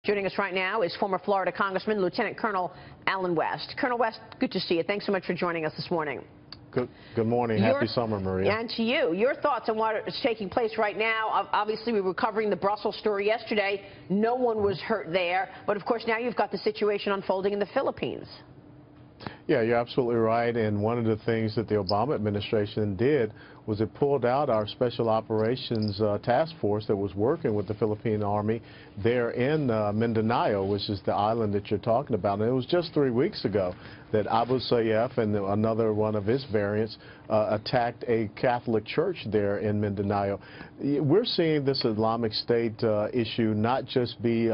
Joining us right now is former Florida Congressman Lieutenant Colonel Allen West. Colonel West, good to see you. Thanks so much for joining us this morning. Good morning. Happy summer, Maria. And to you. Your thoughts on what is taking place right now. Obviously, we were covering the Brussels story yesterday. No one was hurt there. But, of course, now you've got the situation unfolding in the Philippines. Yeah, you're absolutely right. And one of the things that the Obama administration did was it pulled out our special operations task force that was working with the Philippine Army there in Mindanao, which is the island that you're talking about. And it was just 3 weeks ago that Abu Sayyaf and another one of his variants attacked a Catholic church there in Mindanao. We're seeing this Islamic State issue not just be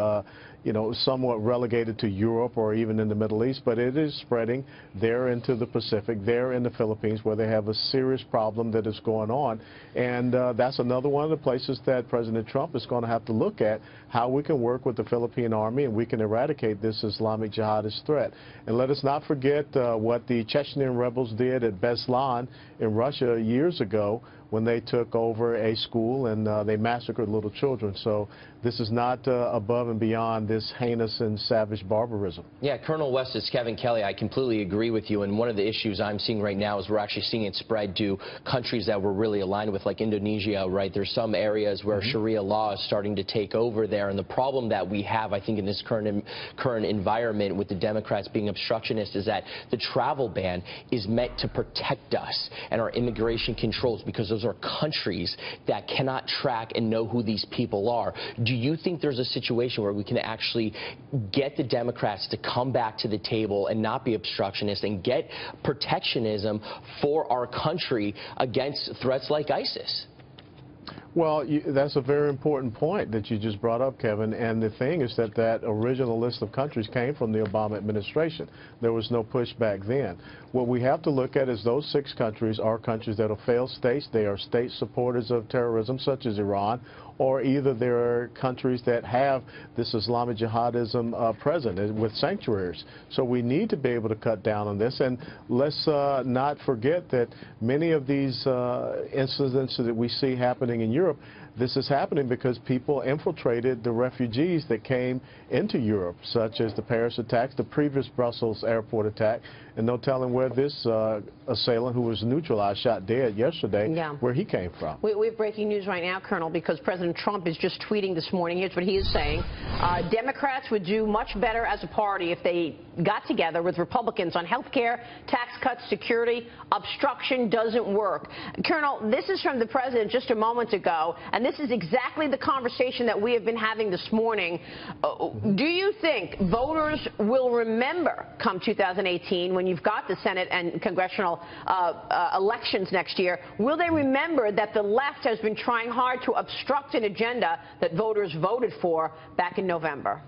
somewhat relegated to Europe or even in the Middle East, but it is spreading there into the Pacific, there in the Philippines, where they have a serious problem that is going on. And that's another one of the places that President Trump is going to have to look at how we can work with the Philippine Army and we can eradicate this Islamic jihadist threat. And let us not forget what the Chechnyan rebels did at Beslan in Russia years ago when they took over a school and they massacred little children. So this is not above and beyond this heinous and savage barbarism. Yeah, Colonel West, it's Kevin Kelly. I completely agree with you. And one of the issues I'm seeing right now is we're actually seeing it spread to countries that we're really aligned with, like Indonesia, right? There's some areas where Sharia law is starting to take over there. And the problem that we have, I think, in this current environment with the Democrats being obstructionist is that the travel ban is meant to protect us and our immigration controls, because those are countries that cannot track and know who these people are. Do you think there's a situation where we can actually get the Democrats to come back to the table and not be obstructionist and get protectionism for our country against threats like ISIS? Well, that's a very important point that you just brought up, Kevin. And the thing is that that original list of countries came from the Obama administration. There was no pushback then. What we have to look at is those 6 countries are countries that are failed states. They are state supporters of terrorism, such as Iran, or either there are countries that have this Islamic jihadism present with sanctuaries. So we need to be able to cut down on this. And let's not forget that many of these incidents that we see happening in Europe, this is happening because people infiltrated the refugees that came into Europe, such as the Paris attacks, the previous Brussels airport attack, and no telling where this assailant who was neutralized, shot dead yesterday, where he came from. We have breaking news right now, Colonel, because President Trump is just tweeting this morning. Here's what he is saying. Democrats would do much better as a party if they got together with Republicans on health care, tax cuts, security. Obstruction doesn't work. Colonel, this is from the president just a moment ago, and this is exactly the conversation that we have been having this morning. Do you think voters will remember come 2018, when you've got the Senate and congressional elections next year, will they remember that the left has been trying hard to obstruct an agenda that voters voted for back in November?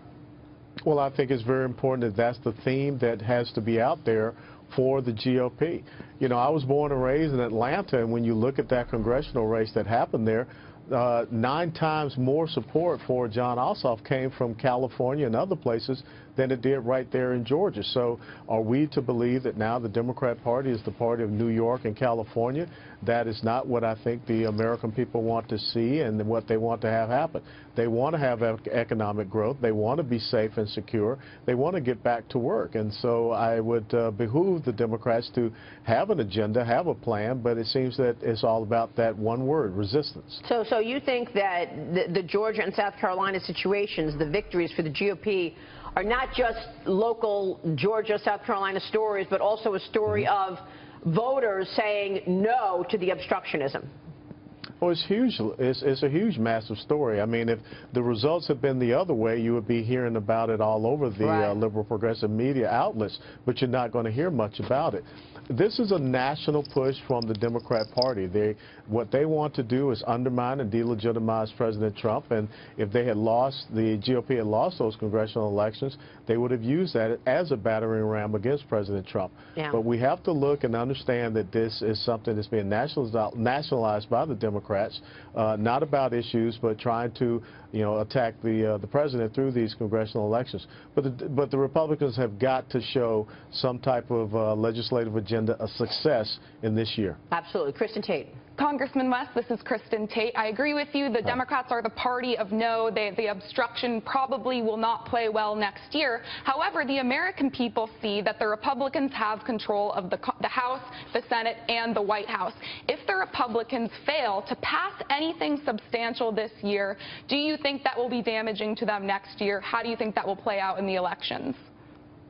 Well, I think it's very important that that's the theme that has to be out there for the GOP. You know, I was born and raised in Atlanta, and when you look at that congressional race that happened there, 9 times more support for John Ossoff came from California and other places than it did right there in Georgia. So are we to believe that now the Democrat Party is the party of New York and California? That is not what I think the American people want to see and what they want to have happen. They want to have economic growth. They want to be safe and secure. They want to get back to work. And so I would behoove the Democrats to have an agenda, have a plan, but it seems that it's all about that one word, resistance. So you think that the Georgia and South Carolina situations, the victories for the GOP, are not just local Georgia, South Carolina stories, but also a story of voters saying no to the obstructionism? Well, it's huge. It's a huge, massive story. I mean, if the results had been the other way, you would be hearing about it all over the liberal progressive media outlets, but you're not going to hear much about it. This is a national push from the Democrat Party. What they want to do is undermine and delegitimize President Trump, and if they had lost, the GOP had lost those congressional elections, they would have used that as a battering ram against President Trump. But we have to look and understand that this is something that's being nationalized by the Democrats, not about issues, but trying to, attack the president through these congressional elections. But the Republicans have got to show some type of legislative agenda, a success in this year. Absolutely. Kristen Tate. Congressman West, this is Kristen Tate. I agree with you. The Democrats are the party of no. The obstruction probably will not play well next year. However, the American people see that the Republicans have control of the House, the Senate, and the White House. If the Republicans fail to pass anything substantial this year, do you think that will be damaging to them next year? How do you think that will play out in the elections?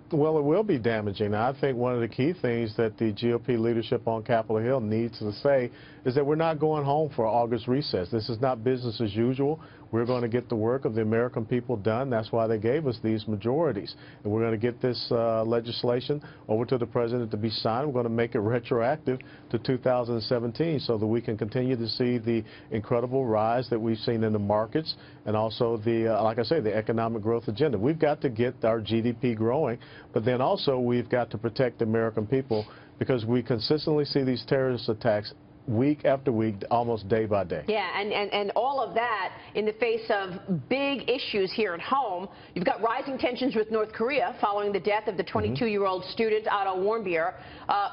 Well, it will be damaging. I think one of the key things that the GOP leadership on Capitol Hill needs to say is that we're not going home for August recess. This is not business as usual. We're going to get the work of the American people done. That's why they gave us these majorities. And we're going to get this legislation over to the president to be signed. We're going to make it retroactive to 2017 so that we can continue to see the incredible rise that we've seen in the markets and also the, like I say, the economic growth agenda. We've got to get our GDP growing, but then also we've got to protect the American people because we consistently see these terrorist attacks week after week, almost day by day. Yeah, and all of that in the face of big issues here at home. You've got rising tensions with North Korea following the death of the 22-year-old student, Otto Warmbier.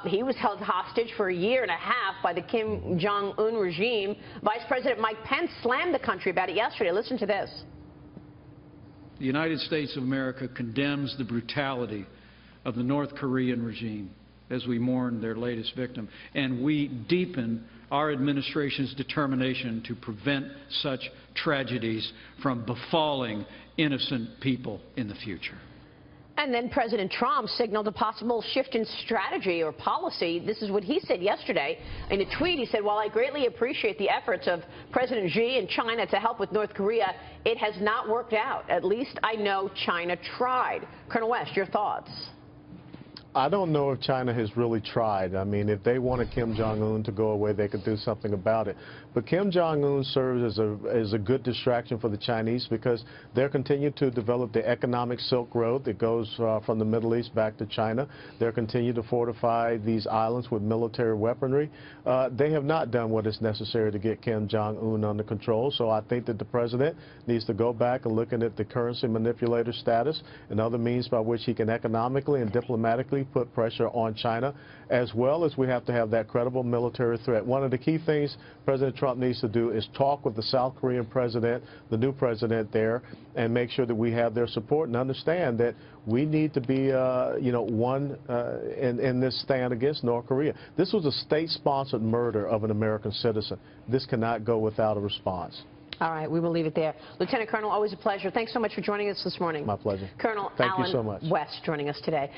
He was held hostage for a year and a half by the Kim Jong-un regime. Vice President Mike Pence slammed the country about it yesterday. Listen to this. The United States of America condemns the brutality of the North Korean regime as we mourn their latest victim, and we deepen our administration's determination to prevent such tragedies from befalling innocent people in the future. And then President Trump signaled a possible shift in strategy or policy. This is what he said yesterday. In a tweet, he said, while I greatly appreciate the efforts of President Xi and China to help with North Korea, it has not worked out. At least I know China tried. Colonel West, your thoughts? I don't know if China has really tried. I mean, if they wanted Kim Jong-un to go away, they could do something about it. But Kim Jong-un serves as a good distraction for the Chinese because they're continuing to develop the economic Silk Road that goes from the Middle East back to China. They're continuing to fortify these islands with military weaponry. They have not done what is necessary to get Kim Jong-un under control. So I think that the president needs to go back and look at the currency manipulator status and other means by which he can economically and diplomatically put pressure on China, as well as we have to have that credible military threat. One of the key things President Trump needs to do is talk with the South Korean president, the new president there, and make sure that we have their support and understand that we need to be, one in this stand against North Korea. This was a state-sponsored murder of an American citizen. This cannot go without a response. All right, we will leave it there. Lieutenant Colonel, always a pleasure. Thanks so much for joining us this morning. My pleasure. Colonel Thank you Alan so much. West joining us today.